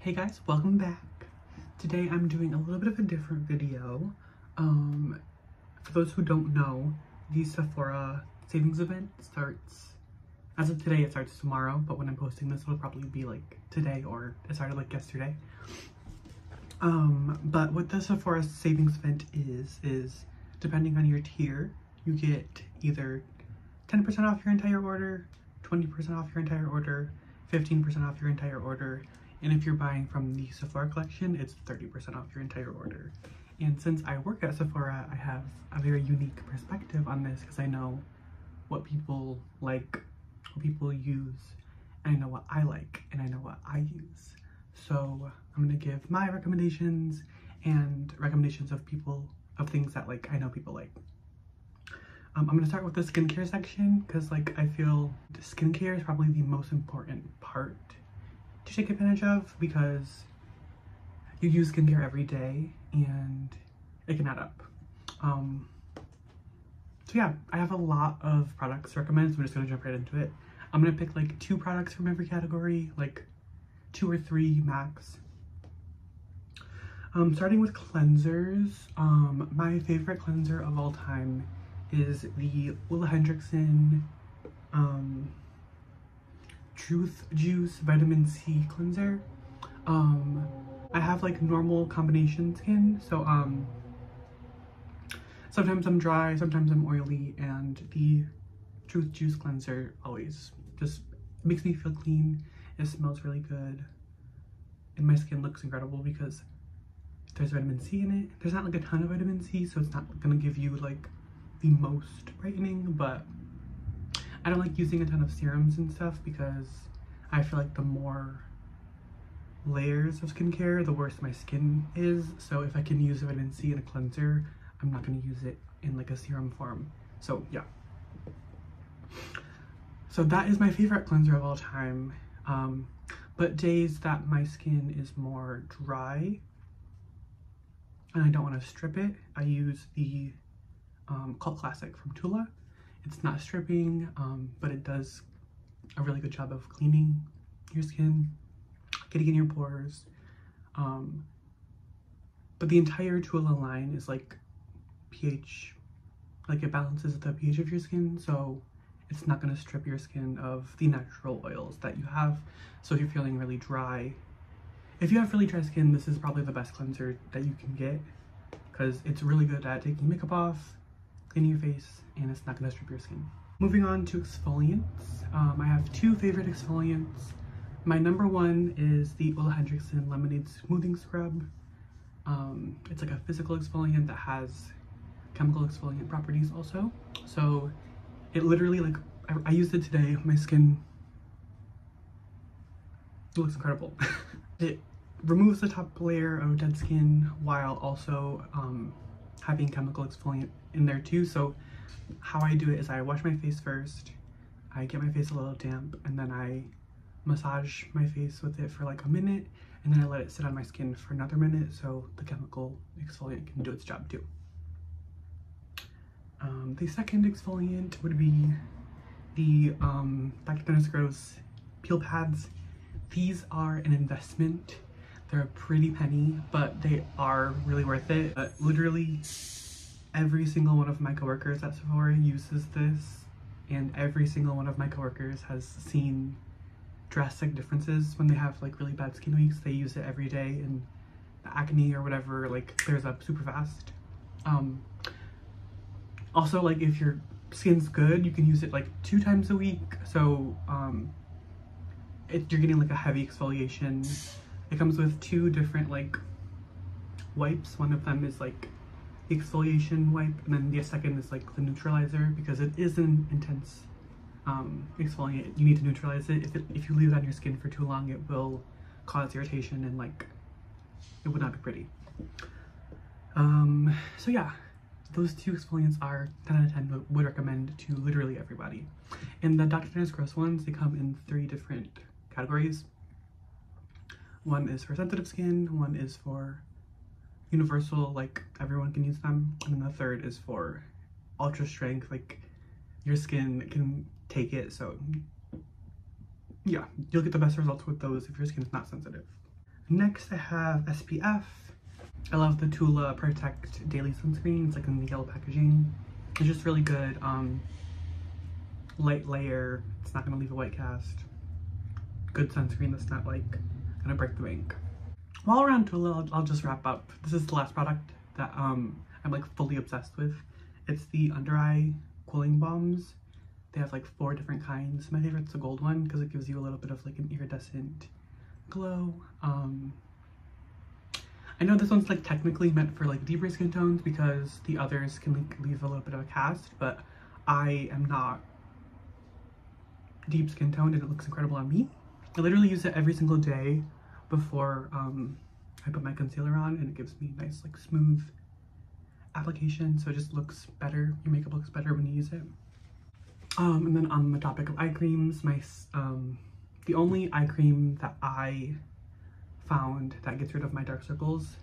Hey guys, welcome back. Today I'm doing a little bit of a different video. For those who don't know, the Sephora savings event starts, as of today it starts tomorrow, but when I'm posting this it'll probably be like today, or it started like yesterday. But what the Sephora savings event is depending on your tier, you get either 10% off your entire order, 20% off your entire order, 15% off your entire order, and if you're buying from the Sephora collection, it's 30% off your entire order. And since I work at Sephora, I have a very unique perspective on this because I know what people like, what people use, and I know what I like, and I know what I use. So I'm gonna give my recommendations and recommendations of things that like I know people like. I'm gonna start with the skincare section because like I feel skincare is probably the most important part to take advantage of because you use skincare every day and it can add up. So yeah, I have a lot of products to recommend, so I'm just gonna jump right into it. I'm gonna pick like 2 products from every category, like 2 or 3 max. Starting with cleansers, my favorite cleanser of all time is the Ulla Hendrickson Truth Juice Vitamin C cleanser. I have like normal combination skin, so sometimes I'm dry, sometimes I'm oily, and the Truth Juice cleanser always just makes me feel clean. It smells really good, and my skin looks incredible because there's vitamin C in it. There's not like a ton of vitamin C, so it's not gonna give you like the most brightening, but I don't like using a ton of serums and stuff because I feel like the more layers of skincare, the worse my skin is. So if I can use vitamin C in a cleanser, I'm not going to use it in like a serum form. So yeah. So that is my favorite cleanser of all time. But days that my skin is more dry and I don't want to strip it, I use the Cult Classic from Tula. It's not stripping, but it does a really good job of cleaning your skin, getting in your pores. But the entire Tula line is like pH, like it balances the pH of your skin, so it's not going to strip your skin of the natural oils that you have. So if you're feeling really dry, if you have really dry skin, this is probably the best cleanser that you can get because it's really good at taking makeup off, cleaning your face, and it's not going to strip your skin. Moving on to exfoliants, I have 2 favorite exfoliants. My number 1 is the Ulla Hendrickson Lemonade Smoothing Scrub. It's like a physical exfoliant that has chemical exfoliant properties also. So it literally, like, I used it today. My skin looks incredible. It removes the top layer of dead skin while also having chemical exfoliant in there too. So how I do it is I wash my face first, I get my face a little damp, and then I massage my face with it for like a minute, and then I let it sit on my skin for another minute so the chemical exfoliant can do its job too. The second exfoliant would be the Dr. Dennis Gross peel pads. These are an investment. They're a pretty penny, but they are really worth it. Literally every single one of my coworkers at Sephora uses this, and every single one of my coworkers has seen drastic differences when they have like really bad skin weeks. They use it every day, and the acne or whatever like clears up super fast. Also, like if your skin's good, you can use it like 2 times a week. So you're getting like a heavy exfoliation. It comes with 2 different like wipes. One of them is like the exfoliation wipe, and then the second is like the neutralizer, because it is an intense exfoliant. You need to neutralize it. If you leave it on your skin for too long, it will cause irritation and like it would not be pretty. So yeah, those 2 exfoliants are 10 out of 10, would recommend to literally everybody. And the Dr. Dennis Gross ones, they come in 3 different categories. One is for sensitive skin, one is for universal, like everyone can use them, and then the third is for ultra strength, like your skin can take it. So yeah, you'll get the best results with those if your skin is not sensitive. Next I have SPF. I love the Tula Protect Daily Sunscreen. It's like in the yellow packaging. It's just really good. Light layer. It's not gonna leave a white cast. Good sunscreen that's not like gonna break the bank. While we're on Tula, I'll just wrap up. This is the last product that I'm like fully obsessed with. It's the under eye cooling balms. They have like 4 different kinds. My favorite's the gold one because it gives you a little bit of like an iridescent glow. I know this one's like technically meant for like deeper skin tones because the others can like leave a little bit of a cast, but I am not deep skin toned and it looks incredible on me. I literally use it every single day before I put my concealer on, and it gives me nice like smooth application, so it just looks better. Your makeup looks better when you use it. And then on the topic of eye creams, the only eye cream that I found that gets rid of my dark circles,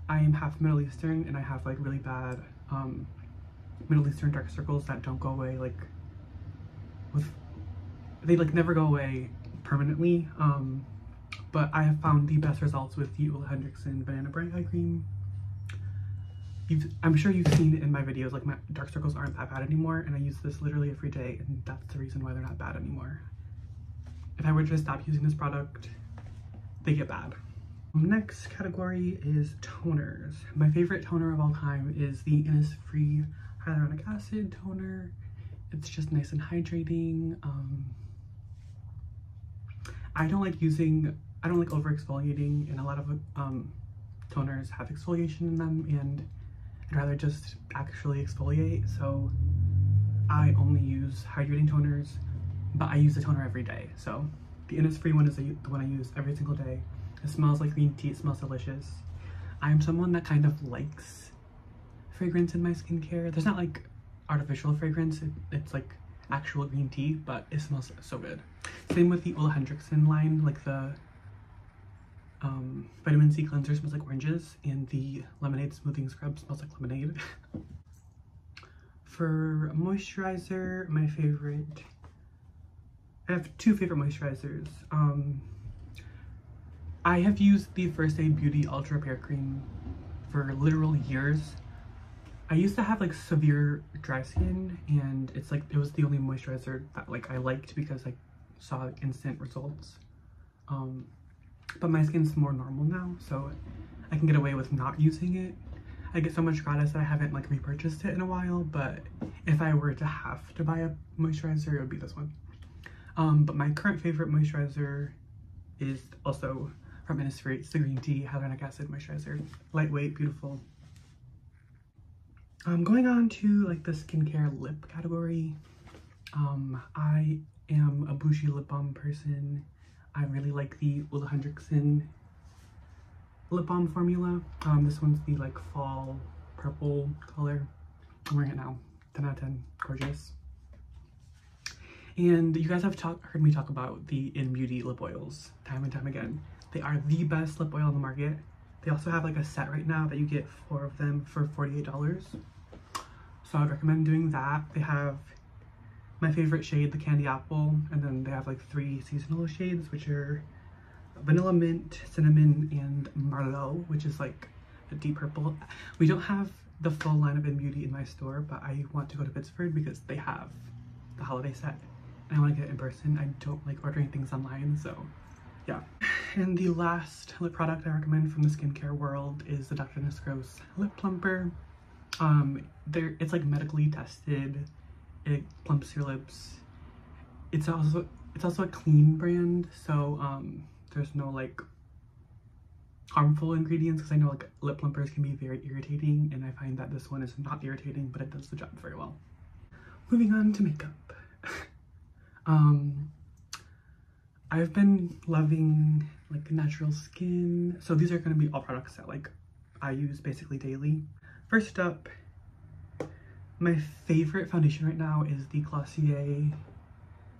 I am half Middle Eastern and I have like really bad Middle Eastern dark circles that don't go away like they like never go away permanently, but I have found the best results with the Ole Henriksen Banana Bright eye cream. I'm sure you've seen it in my videos, like my dark circles aren't that bad anymore, and I use this literally every day, and that's the reason why they're not bad anymore. If I were to stop using this product, they get bad. Next category is toners. My favorite toner of all time is the Innisfree Hyaluronic Acid toner. It's just nice and hydrating. I don't like over exfoliating, and a lot of toners have exfoliation in them, and I'd rather just actually exfoliate, so I only use hydrating toners, but I use the toner every day. So the Innisfree one is the one I use every single day. It smells like green tea, it smells delicious. I am someone that kind of likes fragrance in my skincare. There's not like artificial fragrance, it's like actual green tea, but it smells so good. Same with the Ole Henriksen line, like the vitamin C cleanser smells like oranges, and the lemonade smoothing scrub smells like lemonade. For moisturizer, I have 2 favorite moisturizers. I have used the First Aid Beauty Ultra Repair Cream for literal years. I used to have like severe dry skin, and it was the only moisturizer that like I liked because I saw instant results. But my skin's more normal now, so I can get away with not using it. I get so much gratis that I haven't like repurchased it in a while, but if I were to have to buy a moisturizer, it would be this one. But my current favorite moisturizer is also from Innisfree. It's the Green Tea Hyaluronic Acid Moisturizer. Lightweight, beautiful. Going on to like the skincare lip category. I am a bougie lip balm person. I really like the Ole Henriksen lip balm formula. This one's the like fall purple color. I'm wearing it now. 10 out of 10, gorgeous. And you guys have heard me talk about the In Beauty lip oils time and time again. They are the best lip oil on the market. They also have like a set right now that you get 4 of them for $48. So I would recommend doing that. They have my favorite shade, the Candy Apple, and then they have like 3 seasonal shades, which are Vanilla Mint, Cinnamon, and Marlowe, which is like a deep purple. We don't have the full line of In Beauty in my store, but I want to go to Pittsburgh because they have the holiday set, and I want to get it in person. I don't like ordering things online, so yeah. And the last lip product I recommend from the skincare world is the Dr. Gross Lip Plumper. It's like medically tested. It plumps your lips. It's also a clean brand, so there's no like harmful ingredients, because I know like lip plumpers can be very irritating, and I find that this one is not irritating, but it does the job very well. Moving on to makeup. I've been loving like natural skin, so these are going to be all products that like I use basically daily. First up, my favorite foundation right now is the Glossier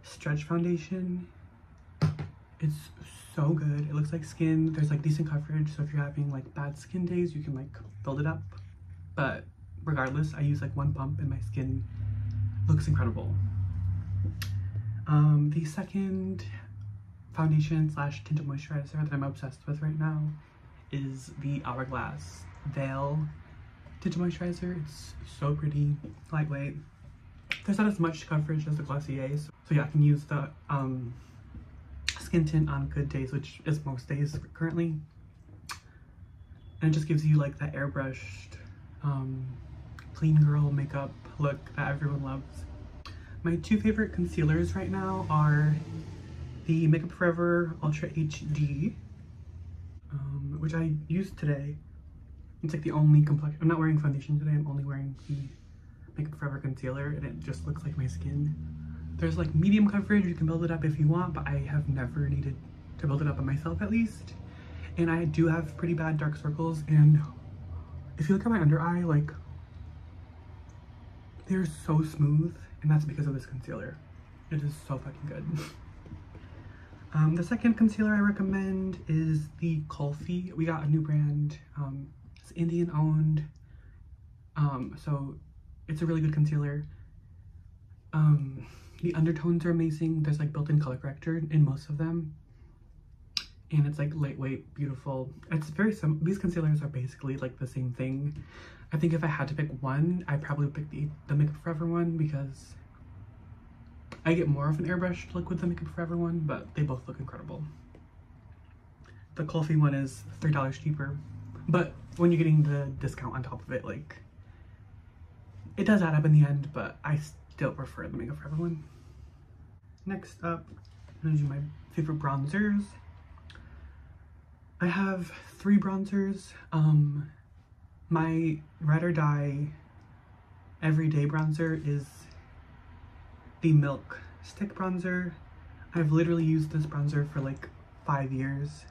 Stretch Foundation. It's so good. It looks like skin. There's like decent coverage, so if you're having like bad skin days, you can like build it up. But regardless, I use like 1 pump and my skin looks incredible. The second foundation slash tinted moisturizer that I'm obsessed with right now is the Hourglass Veil tinted moisturizer. It's so pretty, lightweight. There's not as much coverage as the Glossier, so yeah, I can use the skin tint on good days, which is most days currently. And it just gives you like that airbrushed, clean girl makeup look that everyone loves. My two favorite concealers right now are the Makeup Forever Ultra HD, which I used today. It's like the only complexion. I'm not wearing foundation today, I'm only wearing the Makeup Forever concealer, and it just looks like my skin. There's like medium coverage, you can build it up if you want, but I have never needed to build it up on myself at least. And I do have pretty bad dark circles, and if you look at my under eye, like, they're so smooth, and that's because of this concealer. It is so fucking good. The second concealer I recommend is the Kulfi. We got a new brand. It's Indian owned, so it's a really good concealer. The undertones are amazing. There's like built-in color corrector in most of them, and it's like lightweight, beautiful. It's very simple. These concealers are basically like the same thing. I think if I had to pick one, I'd probably pick the Makeup Forever one, because I get more of an airbrushed look with the Makeup Forever one, but they both look incredible. The Kulfi one is $3 cheaper, but when you're getting the discount on top of it, like, it does add up in the end, but I still prefer the Makeup Forever one. Next up, I'm gonna do my favorite bronzers. I have 3 bronzers. My ride or die everyday bronzer is the Milk Stick bronzer. I've literally used this bronzer for like 5 years.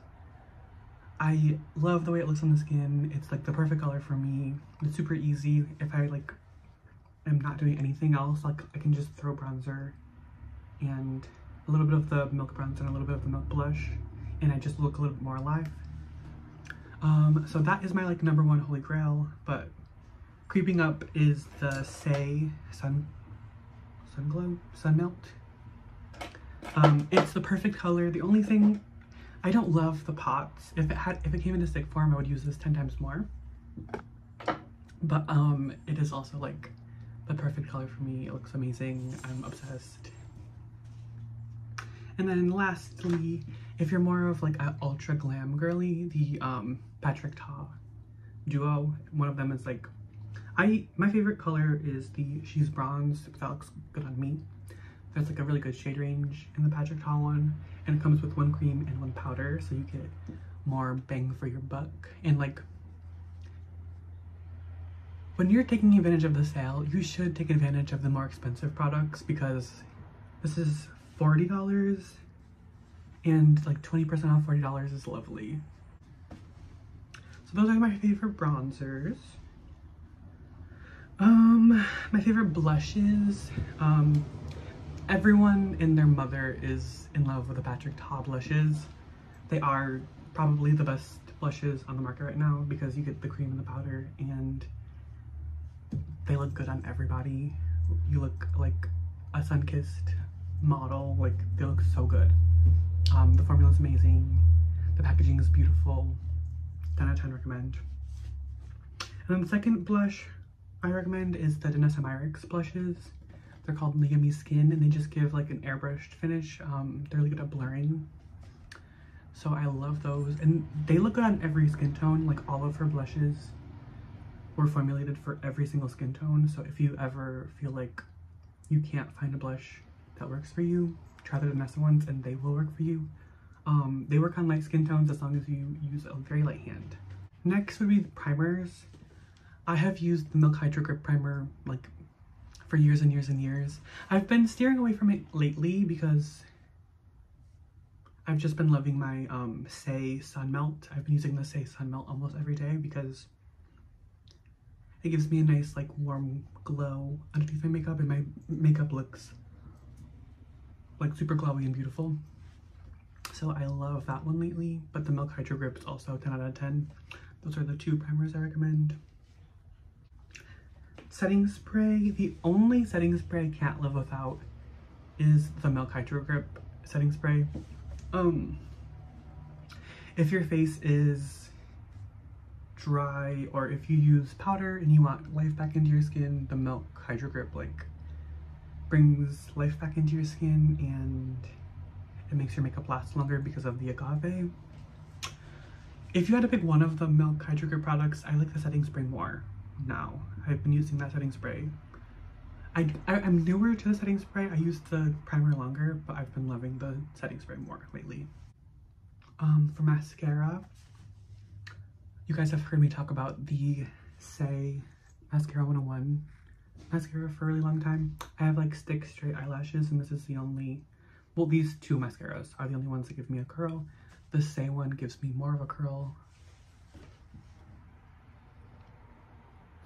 I love the way it looks on the skin. It's like the perfect color for me. It's super easy. If I like am not doing anything else, like I can just throw bronzer and a little bit of the milk bronzer and a little bit of the milk blush, and I just look a little bit more alive. So that is my like #1 holy grail, but creeping up is the Say Sun Melt. It's the perfect color. The only thing, I don't love the pots. If it came in a stick form, I would use this 10 times more. But it is also like the perfect color for me. It looks amazing. I'm obsessed. And then lastly, if you're more of like an ultra glam girly, the Patrick Ta duo. One of them is like, my favorite color is the She's Bronze. That looks good on me. There's like a really good shade range in the Patrick Ta one, and it comes with 1 cream and 1 powder, so you get more bang for your buck. And like, when you're taking advantage of the sale, you should take advantage of the more expensive products, because this is $40 and like 20% off $40 is lovely. So those are my favorite bronzers. My favorite blushes. Everyone and their mother is in love with the Patrick Ta blushes. They are probably the best blushes on the market right now, because you get the cream and the powder, and they look good on everybody. You look like a sun-kissed model. Like, they look so good. The formula is amazing. The packaging is beautiful. 10 out of 10 recommend. And then the second blush I recommend is the Danessa Myricks blushes. They're called Yummy Skin, and they just give like an airbrushed finish. They're really good at blurring, so I love those, and they look good on every skin tone. Like, all of her blushes were formulated for every single skin tone, so if you ever feel like you can't find a blush that works for you, try the Danessa ones and they will work for you. They work on light skin tones as long as you use a very light hand. Next would be the primers. I have used the Milk Hydro Grip Primer like for years and years and years. I've been steering away from it lately because I've just been loving my Say Sun Melt. I've been using the Say Sun Melt almost every day because it gives me a nice like warm glow underneath my makeup, and my makeup looks like super glowy and beautiful. So I love that one lately, but the Milk Hydro Grip is also 10 out of 10. Those are the 2 primers I recommend. Setting spray. The only setting spray I can't live without is the Milk Hydro Grip setting spray. If your face is dry, or if you use powder and you want life back into your skin, the Milk Hydro Grip like brings life back into your skin and it makes your makeup last longer because of the agave. If you had to pick one of the Milk Hydro Grip products, I like the setting spray more now. I've been using that setting spray. I'm newer to the setting spray. I used the primer longer, but I've been loving the setting spray more lately. For mascara, you guys have heard me talk about the Say Mascara 101 mascara for a really long time. I have like stick straight eyelashes, and this is the only, well, these two mascaras are the only ones that give me a curl. The Say one gives me more of a curl.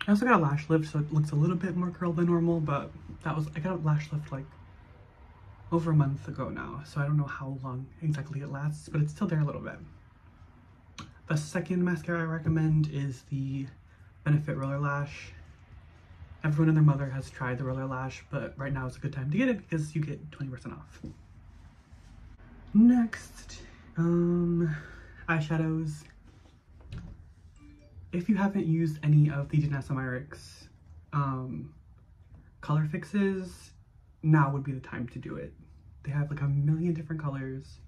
I also got a lash lift, so it looks a little bit more curled than normal, but I got a lash lift like over a month ago now, so I don't know how long exactly it lasts, but it's still there a little bit. The second mascara I recommend is the Benefit Roller Lash. Everyone and their mother has tried the Roller Lash, but right now is a good time to get it because you get 20% off. Next, eyeshadows. If you haven't used any of the Danessa Myricks color fixes, now would be the time to do it. They have like a million different colors.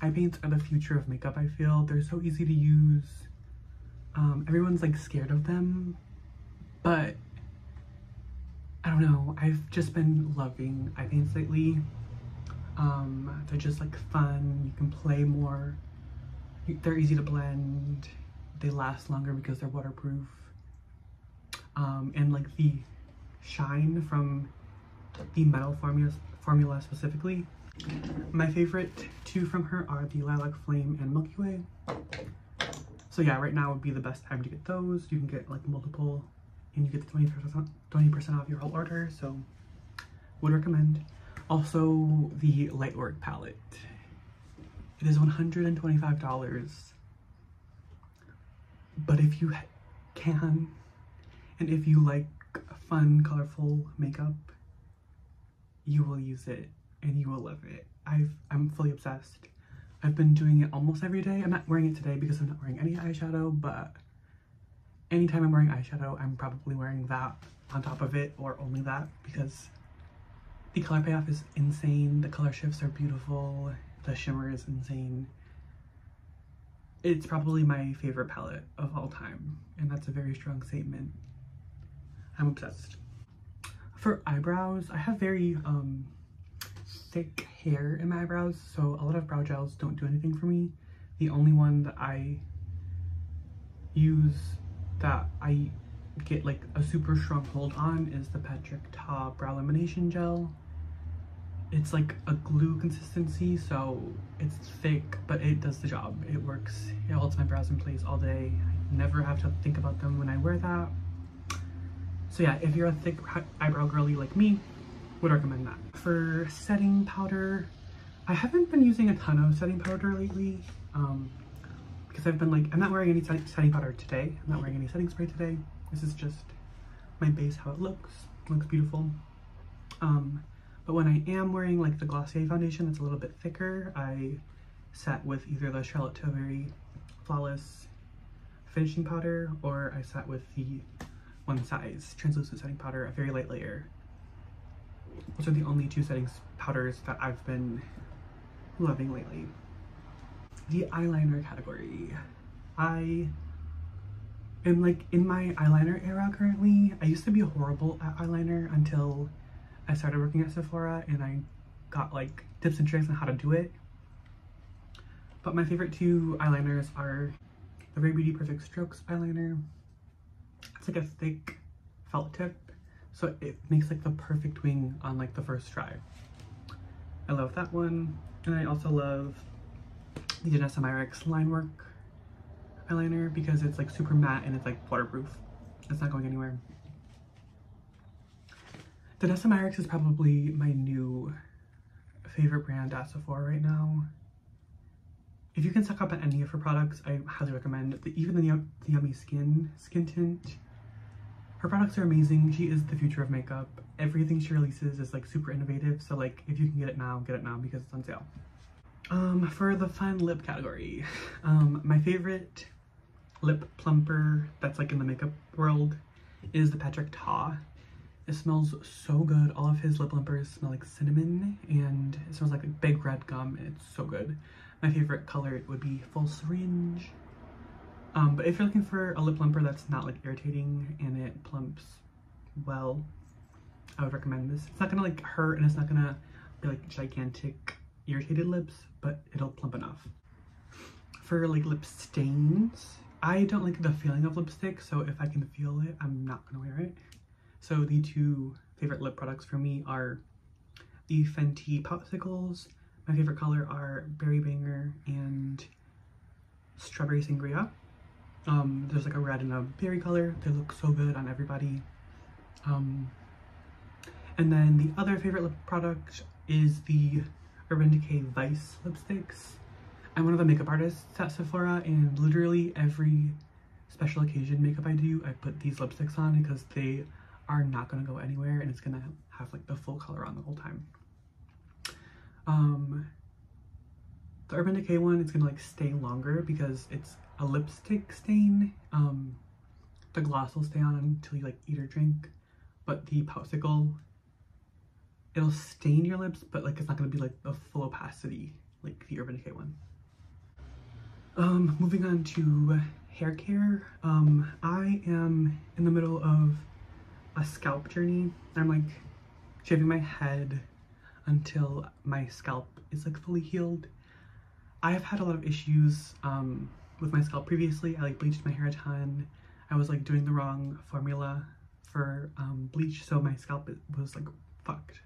Eye paints are the future of makeup, I feel. They're so easy to use. Everyone's like scared of them, but I don't know. I've just been loving eye paints lately. They're just like fun. You can play more. They're easy to blend. They last longer because they're waterproof. And like the shine from the metal formula specifically. My favorite two from her are the Lilac Flame and Milky Way. So yeah, right now would be the best time to get those. You can get like multiple and you get the 20% off your whole order, so would recommend. Also, the Lightwork palette. It is $125. But if you can, and if you like fun, colorful makeup, you will use it and you will love it. I'm fully obsessed. I've been doing it almost every day. I'm not wearing it today because I'm not wearing any eyeshadow, but anytime I'm wearing eyeshadow, I'm probably wearing that on top of it, or only that, because the color payoff is insane. The color shifts are beautiful. The shimmer is insane. It's probably my favorite palette of all time, and that's a very strong statement. I'm obsessed. For eyebrows, I have very thick hair in my eyebrows, so a lot of brow gels don't do anything for me. The only one that I use that I get like a super strong hold on is the Patrick Ta Brow Lamination Gel. It's like a glue consistency, so it's thick, but it does the job. It works. It holds my brows in place all day. I never have to think about them when I wear that. So yeah, if you're a thick eyebrow girly like me, would recommend that. For setting powder, I haven't been using a ton of setting powder lately, because I've been like, I'm not wearing any setting powder today. I'm not wearing any setting spray today. This is just my base, how it looks. It looks beautiful. But when I am wearing like the Glossier foundation that's a little bit thicker, I set with either the Charlotte Tilbury Flawless finishing powder, or I set with the One Size translucent setting powder, a very light layer. Those are the only two setting powders that I've been loving lately. The eyeliner category. I am like in my eyeliner era currently. I used to be horrible at eyeliner until I started working at Sephora and I got like tips and tricks on how to do it. But my favorite two eyeliners are the Rare Beauty Perfect Strokes eyeliner. It's like a thick felt tip, so it makes like the perfect wing on like the first try. I love that one. And I also love the Danessa Myricks Line Work eyeliner because it's like super matte and it's like waterproof. It's not going anywhere. Danessa Myricks is probably my new favorite brand at Sephora right now. If you can suck up at any of her products, I highly recommend even the Yummy Skin tint. Her products are amazing. She is the future of makeup. Everything she releases is like super innovative, so like if you can get it now because it's on sale. For the fun lip category, my favorite lip plumper that's like in the makeup world is the Patrick Ta. It smells so good. All of his lip plumpers smell like cinnamon, and it smells like a big red gum, and it's so good. My favorite color would be Full Syringe. But if you're looking for a lip plumper that's not like irritating and it plumps well, I would recommend this. It's not gonna like hurt, and it's not gonna be like gigantic irritated lips, but it'll plump enough. For like lip stains, I don't like the feeling of lipstick, so if I can feel it, I'm not gonna wear it. So the two favorite lip products for me are the Fenty Popsicles. My favorite color are Berry Banger and Strawberry Sangria. There's like a red and a berry color. They look so good on everybody. And then the other favorite lip product is the Urban Decay Vice lipsticks. I'm one of the makeup artists at Sephora, and literally every special occasion makeup I do, I put these lipsticks on because they are not going to go anywhere, and it's going to have like the full color on the whole time. The Urban Decay one is going to like stay longer because it's a lipstick stain. The gloss will stay on until you like eat or drink, but the Popsicle, it'll stain your lips, but like it's not going to be like the full opacity like the Urban Decay one. Moving on to hair care. I am in the middle of a scalp journey. I'm like shaving my head until my scalp is like fully healed. I have had a lot of issues with my scalp previously. I like bleached my hair a ton. I was like doing the wrong formula for bleach, so my scalp was like fucked.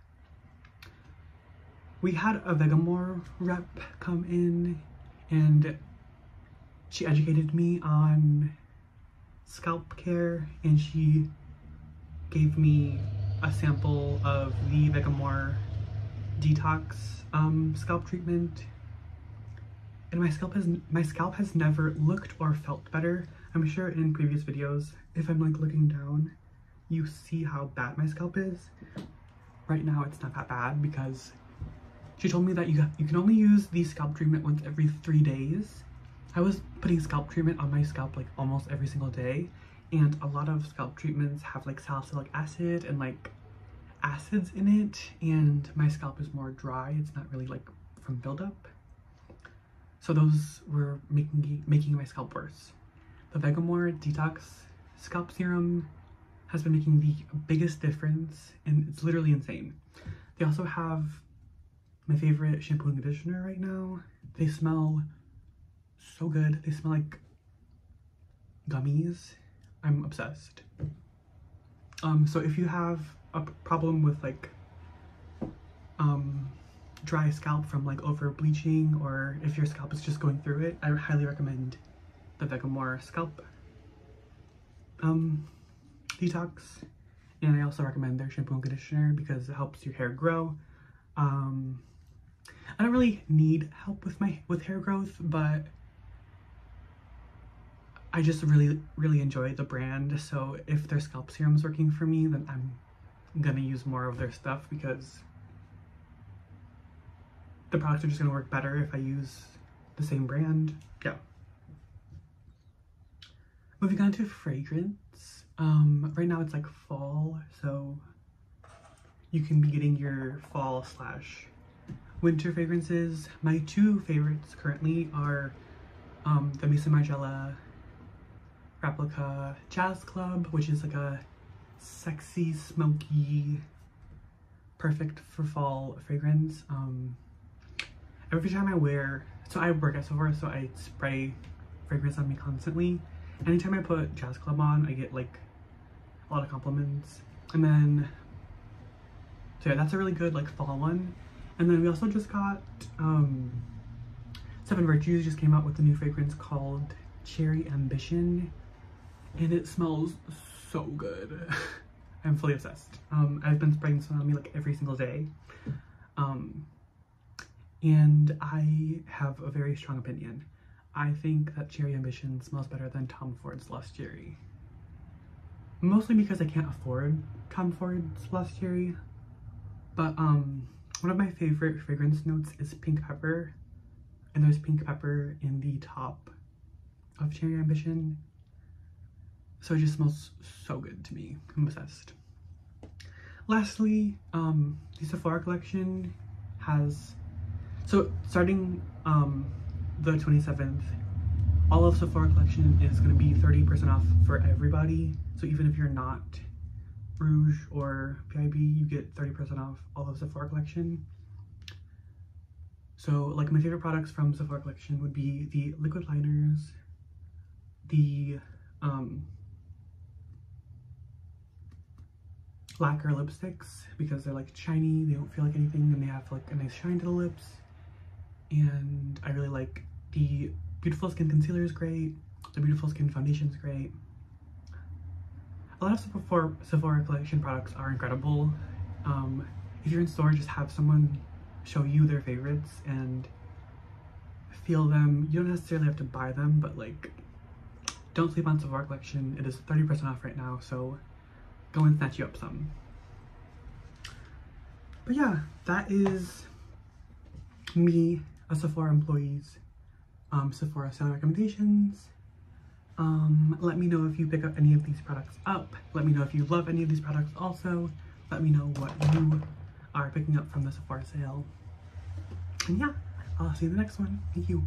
We had a Vegamore rep come in, and she educated me on scalp care, and she gave me a sample of the Vegamore Detox scalp treatment, and my scalp has never looked or felt better. I'm sure in previous videos, if I'm like looking down, you see how bad my scalp is. Right now it's not that bad because she told me that you can only use the scalp treatment once every 3 days. I was putting scalp treatment on my scalp like almost every single day, and a lot of scalp treatments have like salicylic acid and like acids in it, and my scalp is more dry. It's not really like from buildup. So those were making my scalp worse. The Vegamore Detox Scalp Serum has been making the biggest difference, and it's literally insane. They also have my favorite shampoo and conditioner right now. They smell so good. They smell like gummies. I'm obsessed. So if you have a problem with like dry scalp from like over bleaching, or if your scalp is just going through it, I highly recommend the Vegamore Scalp Detox. And I also recommend their shampoo and conditioner because it helps your hair grow. I don't really need help with hair growth, but I just really enjoy the brand. So if their scalp serum is working for me, then I'm gonna use more of their stuff because the products are just gonna work better if I use the same brand. Yeah. Moving on to fragrance. Right now it's like fall, so you can be getting your fall / winter fragrances. My two favorites currently are the Maison Margiela Replica Jazz Club, which is like a sexy, smoky, perfect for fall fragrance. Every time I work at Sephora, so I spray fragrance on me constantly. Anytime I put Jazz Club on, I get like a lot of compliments. And then, so yeah, that's a really good like fall one. And then we also just got, Seven Virtues just came out with a new fragrance called Cherry Ambition, and it smells so good. I'm fully obsessed. I've been spraying this on me like every single day. And I have a very strong opinion. I think that Cherry Ambition smells better than Tom Ford's Lost Cherry. Mostly because I can't afford Tom Ford's Lost Cherry. But one of my favorite fragrance notes is Pink Pepper. and there's pink pepper in the top of Cherry Ambition. So it just smells so good to me. I'm obsessed. Lastly, the Sephora collection has, so starting the 27th, all of Sephora collection is going to be 30% off for everybody. So even if you're not Rouge or PIB, you get 30% off all of Sephora collection. So like my favorite products from Sephora collection would be the liquid liners, the lacquer lipsticks, because they're like shiny, they don't feel like anything, and they have like a nice shine to the lips. And I really like the Beautiful Skin concealer is great, the Beautiful Skin foundation is great. A lot of Sephora collection products are incredible. If you're in store, just have someone show you their favorites and feel them. You don't necessarily have to buy them, but like, don't sleep on Sephora collection. It is 30% off right now, so go and snatch you up some. But yeah, that is me, a Sephora employee's Sephora sale recommendations. Let me know if you pick up any of these products up. Let me know if you love any of these products also. Let me know what you are picking up from the Sephora sale. And yeah, I'll see you in the next one. Thank you.